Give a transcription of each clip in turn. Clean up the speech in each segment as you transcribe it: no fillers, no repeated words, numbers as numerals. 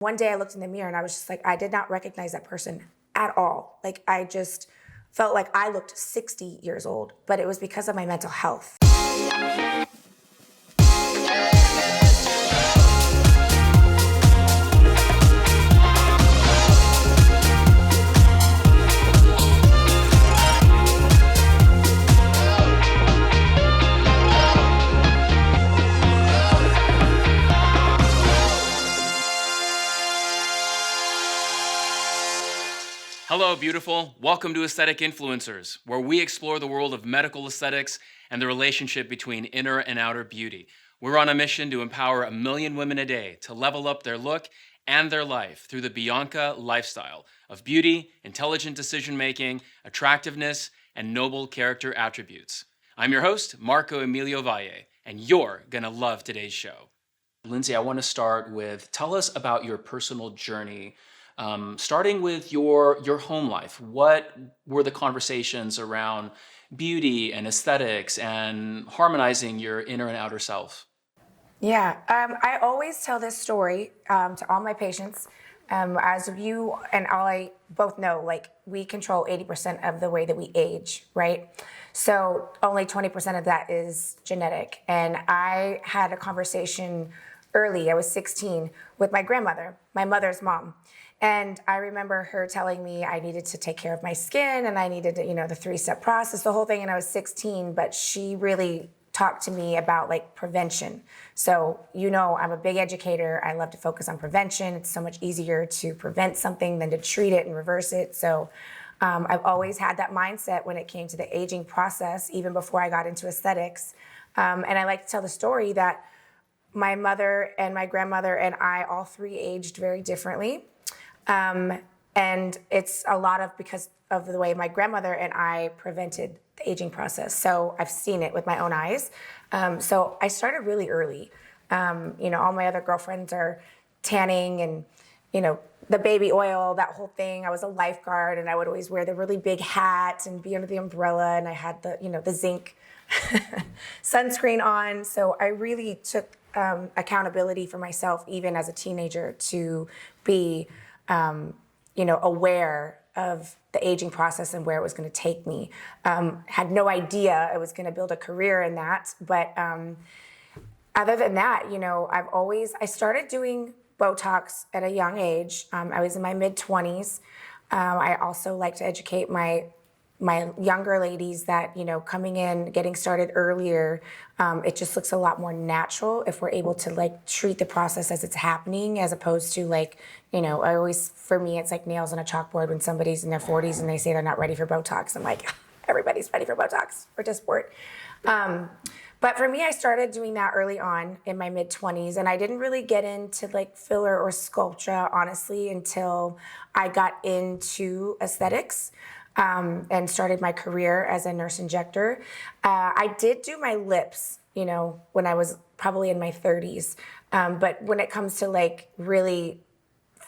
One day I looked in the mirror and I was just like, I did not recognize that person at all. Like, I just felt like I looked 60 years old, but it was because of my mental health. Hello, beautiful. Welcome to Aesthetic Influencers, where we explore the world of medical aesthetics and the relationship between inner and outer beauty. We're on a mission to empower 1 million women a day to level up their look and their life through the Bianca lifestyle of beauty, intelligent decision-making, attractiveness, and noble character attributes. I'm your host, Marco Emilio Valle, and you're gonna love today's show. Lindsay, I want to start with, tell us about your personal journey. Starting with your home life, what were the conversations around beauty and aesthetics and harmonizing your inner and outer self? Yeah, I always tell this story to all my patients. As you and I both know, like, we control 80% of the way that we age, right? So only 20% of that is genetic. And I had a conversation early, I was 16, with my grandmother, my mother's mom. And I remember her telling me I needed to take care of my skin and I needed to, the 3-step process, the whole thing. And I was 16, but she really talked to me about like prevention. So, I'm a big educator. I love to focus on prevention. It's so much easier to prevent something than to treat it and reverse it. So I've always had that mindset when it came to the aging process, even before I got into aesthetics. And I like to tell the story that my mother and my grandmother and I, all three, aged very differently. And it's a lot of because of the way my grandmother and I prevented the aging process. So I've seen it with my own eyes. So I started really early. All my other girlfriends are tanning and, the baby oil, that whole thing. I was a lifeguard and I would always wear the really big hat and be under the umbrella. And I had the zinc sunscreen on. So I really took accountability for myself, even as a teenager, to be aware of the aging process and where it was going to take me. Had no idea I was going to build a career in that. But other than that, I started doing Botox at a young age. I was in my mid-20s. I also like to educate my younger ladies that, coming in, getting started earlier, it just looks a lot more natural if we're able to like treat the process as it's happening, as opposed to for me, it's like nails on a chalkboard when somebody's in their 40s and they say they're not ready for Botox. I'm like, everybody's ready for Botox or Dysport. But for me, I started doing that early on in my mid-20s, and I didn't really get into like filler or Sculptra, honestly, until I got into aesthetics. And started my career as a nurse injector. I did do my lips, when I was probably in my 30s. But when it comes to like really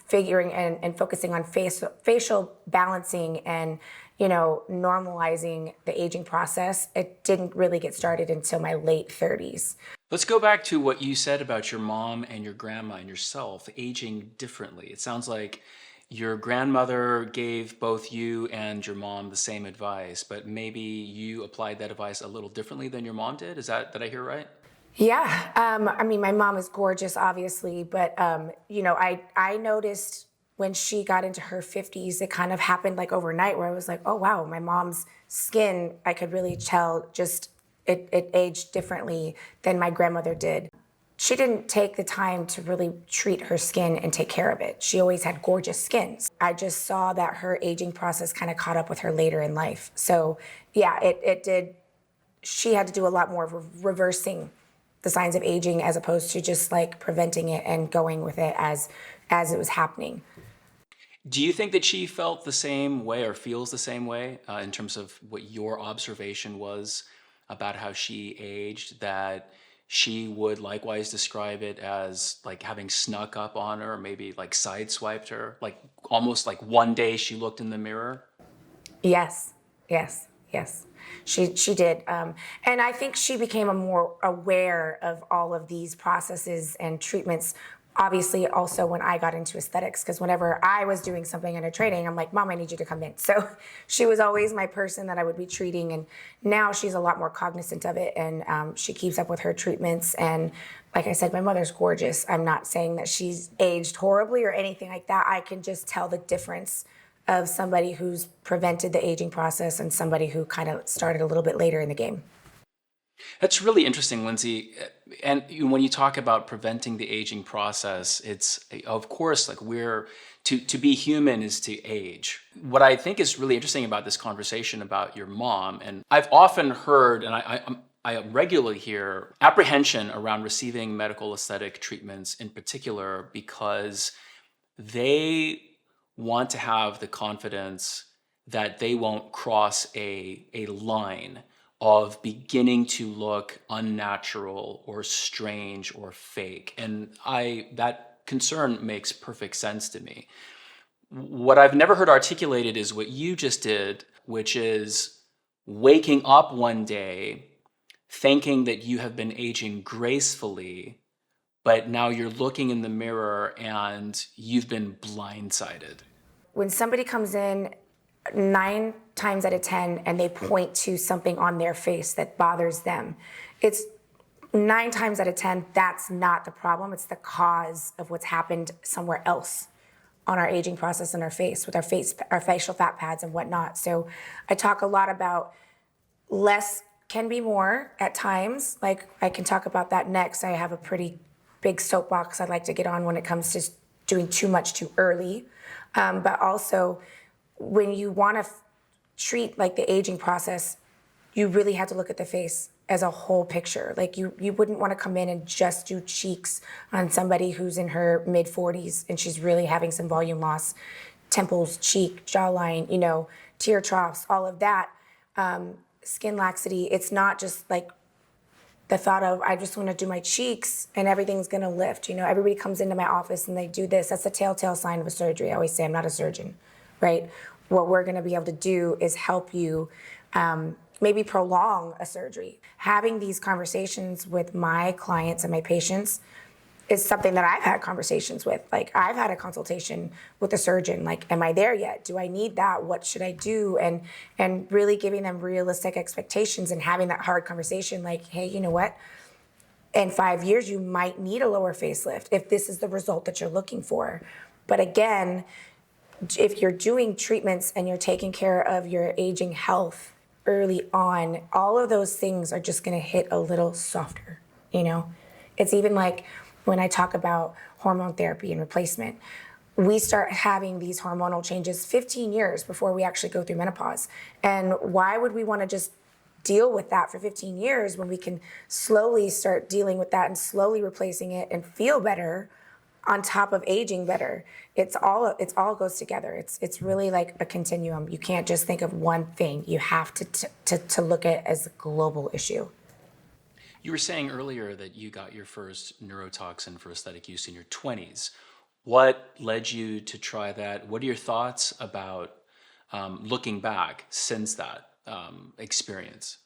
figuring and focusing on facial balancing and, normalizing the aging process, it didn't really get started until my late 30s. Let's go back to what you said about your mom and your grandma and yourself aging differently. It sounds like your grandmother gave both you and your mom the same advice, but maybe you applied that advice a little differently than your mom did. Did I hear right? Yeah. My mom is gorgeous, obviously, but, I noticed when she got into her 50s, it kind of happened like overnight, where I was like, oh, wow, my mom's skin, I could really tell just it aged differently than my grandmother did. She didn't take the time to really treat her skin and take care of it. She always had gorgeous skins. I just saw that her aging process kind of caught up with her later in life. So yeah, it did. She had to do a lot more of reversing the signs of aging, as opposed to just like preventing it and going with it as it was happening. Do you think that she felt the same way or feels the same way in terms of what your observation was about how she aged, that she would likewise describe it as like having snuck up on her, or maybe like sideswiped her, like almost like one day she looked in the mirror? Yes, yes, yes. She did. And I think she became more aware of all of these processes and treatments obviously also when I got into aesthetics, because whenever I was doing something in a training, I'm like, Mom, I need you to come in. So she was always my person that I would be treating. And now she's a lot more cognizant of it, and she keeps up with her treatments. And like I said, my mother's gorgeous. I'm not saying that she's aged horribly or anything like that. I can just tell the difference of somebody who's prevented the aging process and somebody who kind of started a little bit later in the game. That's really interesting, Lindsay. And when you talk about preventing the aging process, it's of course like we're to be human is to age. What I think is really interesting about this conversation about your mom, and I've often heard, and I regularly hear apprehension around receiving medical aesthetic treatments in particular because they want to have the confidence that they won't cross a line of beginning to look unnatural or strange or fake. And that concern makes perfect sense to me. What I've never heard articulated is what you just did, which is waking up one day thinking that you have been aging gracefully, but now you're looking in the mirror and you've been blindsided. When somebody comes in 9 times out of 10 and they point to something on their face that bothers them, it's 9 times out of 10, that's not the problem. It's the cause of what's happened somewhere else on our aging process in our face, with our facial fat pads and whatnot. So I talk a lot about less can be more at times. Like I can talk about that next. I have a pretty big soapbox I'd like to get on when it comes to doing too much too early. But also when you want to treat like the aging process, you really have to look at the face as a whole picture. Like you wouldn't want to come in and just do cheeks on somebody who's in her mid 40s and she's really having some volume loss, temples, cheek, jawline, tear troughs, all of that, skin laxity. It's not just like the thought of, I just want to do my cheeks and everything's going to lift. Everybody comes into my office and they do this. That's a telltale sign of a surgery. I always say I'm not a surgeon, right? What we're going to be able to do is help you maybe prolong a surgery. Having these conversations with my clients and my patients is something that I've had conversations with. Like I've had a consultation with a surgeon. Like, am I there yet? Do I need that? What should I do? And really giving them realistic expectations and having that hard conversation. Like, hey, you know what? In 5 years, you might need a lower facelift if this is the result that you're looking for. But again, if you're doing treatments and you're taking care of your aging health early on, all of those things are just going to hit a little softer. It's even like when I talk about hormone therapy and replacement, we start having these hormonal changes 15 years before we actually go through menopause. And why would we want to just deal with that for 15 years when we can slowly start dealing with that and slowly replacing it and feel better on top of aging better? It's all goes together. It's really like a continuum. You can't just think of one thing. You have to look at it as a global issue. You were saying earlier that you got your first neurotoxin for aesthetic use in your 20s. What led you to try that? What are your thoughts about looking back since that experience?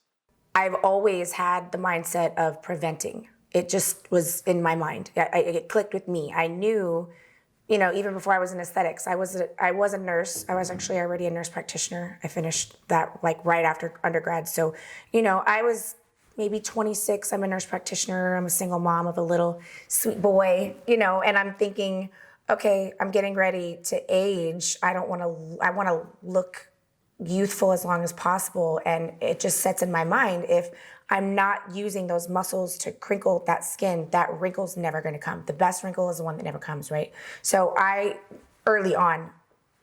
I've always had the mindset of preventing. It just was in my mind. It clicked with me. I knew, even before I was in aesthetics, I was a nurse. I was actually already a nurse practitioner. I finished that like right after undergrad. So, I was maybe 26. I'm a nurse practitioner. I'm a single mom of a little sweet boy, and I'm thinking, okay, I'm getting ready to age. I want to look youthful as long as possible. And it just sets in my mind, if I'm not using those muscles to crinkle that skin, that wrinkle's never going to come. The best wrinkle is the one that never comes, right? So I, early on,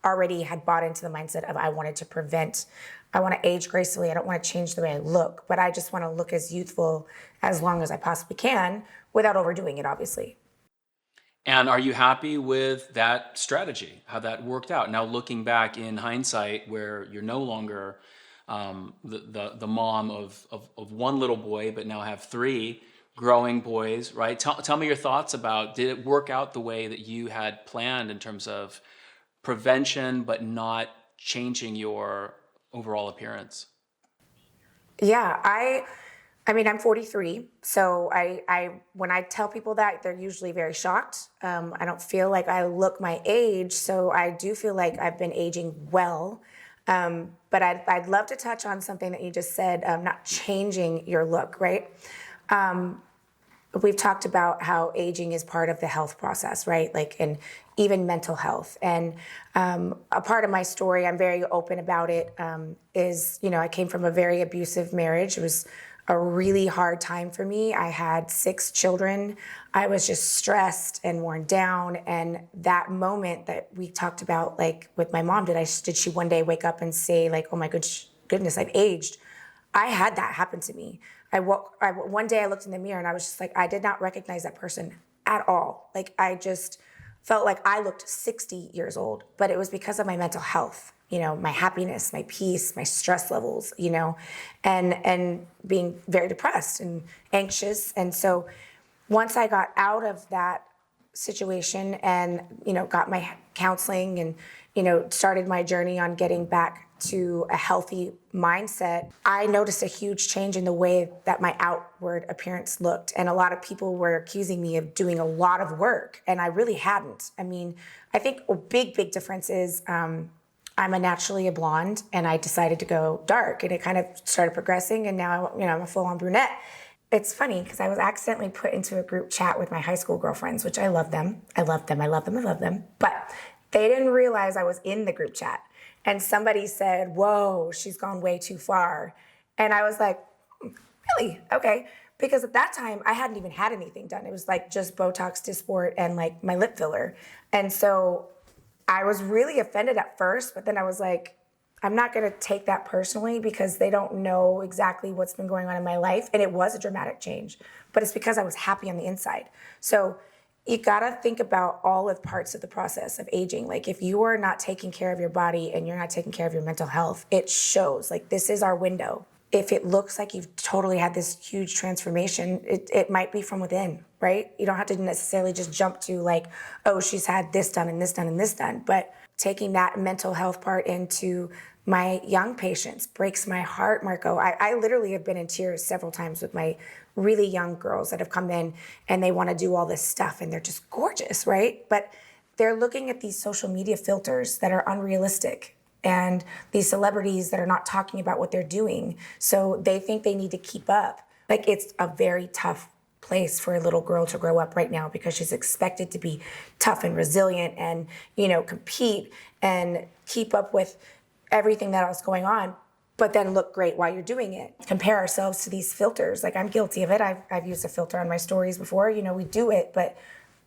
already had bought into the mindset of I wanted to prevent. I want to age gracefully. I don't want to change the way I look, but I just want to look as youthful as long as I possibly can without overdoing it, obviously. And are you happy with that strategy, how that worked out? Now, looking back in hindsight, where you're no longer the mom of one little boy, but now have three growing boys, right? Tell me your thoughts about, did it work out the way that you had planned in terms of prevention, but not changing your overall appearance? Yeah, I mean, I'm 43, so when I tell people that, they're usually very shocked. I don't feel like I look my age, so I do feel like I've been aging well. But I'd love to touch on something that you just said, not changing your look, right? We've talked about how aging is part of the health process, right? Like, and even mental health. And a part of my story, I'm very open about it, is, I came from a very abusive marriage. It was a really hard time for me. I had 6 children. I was just stressed and worn down. And that moment that we talked about, like with my mom, did she one day wake up and say, like, oh my goodness, I've aged? I had that happen to me. One day I looked in the mirror and I was just like, I did not recognize that person at all. Like, I just felt like I looked 60 years old, but it was because of my mental health, my happiness, my peace, my stress levels, and being very depressed and anxious. And so once I got out of that situation and, got my counseling and, started my journey on getting back to a healthy mindset, I noticed a huge change in the way that my outward appearance looked. And a lot of people were accusing me of doing a lot of work, and I really hadn't. I mean, I think a big difference is I'm naturally a blonde, and I decided to go dark, and it kind of started progressing, and now, I'm a full-on brunette. It's funny because I was accidentally put into a group chat with my high school girlfriends, which I love them. But they didn't realize I was in the group chat. And somebody said, whoa, she's gone way too far. And I was like, really? Okay. Because at that time, I hadn't even had anything done. It was like just Botox, Dysport, and like my lip filler. And so I was really offended at first, but then I was like, I'm not going to take that personally because they don't know exactly what's been going on in my life. And it was a dramatic change, but it's because I was happy on the inside. So you got to think about all of parts of the process of aging. Like, if you are not taking care of your body and you're not taking care of your mental health, it shows. Like, this is our window. If it looks like you've totally had this huge transformation, it might be from within, right? You don't have to necessarily just jump to like, oh, she's had this done and this done and this done. But taking that mental health part into my young patients breaks my heart, Marco. I literally have been in tears several times with my really young girls that have come in and they want to do all this stuff and they're just gorgeous, right? But they're looking at these social media filters that are unrealistic and these celebrities that are not talking about what they're doing. So they think they need to keep up. Like, it's a very tough place for a little girl to grow up right now because she's expected to be tough and resilient and, compete and keep up with everything that else going on, but then look great while you're doing it. Compare ourselves to these filters. Like, I'm guilty of it. I've used a filter on my stories before. We do it, but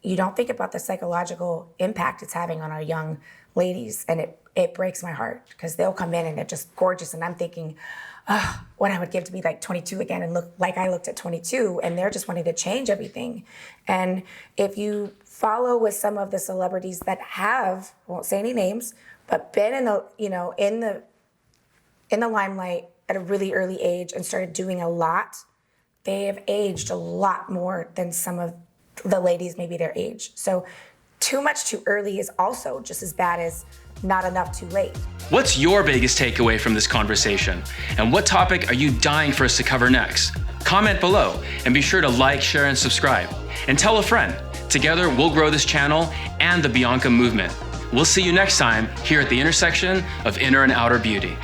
you don't think about the psychological impact it's having on our young ladies. And it breaks my heart because they'll come in and they're just gorgeous. And I'm thinking, what I would give to be like 22 again and look like I looked at 22, and they're just wanting to change everything. And if you follow with some of the celebrities that have, I won't say any names, but been in the limelight at a really early age and started doing a lot, they have aged a lot more than some of the ladies maybe their age. So too much too early is also just as bad as not enough too late. What's your biggest takeaway from this conversation? And what topic are you dying for us to cover next? Comment below and be sure to like, share, and subscribe. And tell a friend. Together, we'll grow this channel and the Bianca movement. We'll see you next time here at the intersection of inner and outer beauty.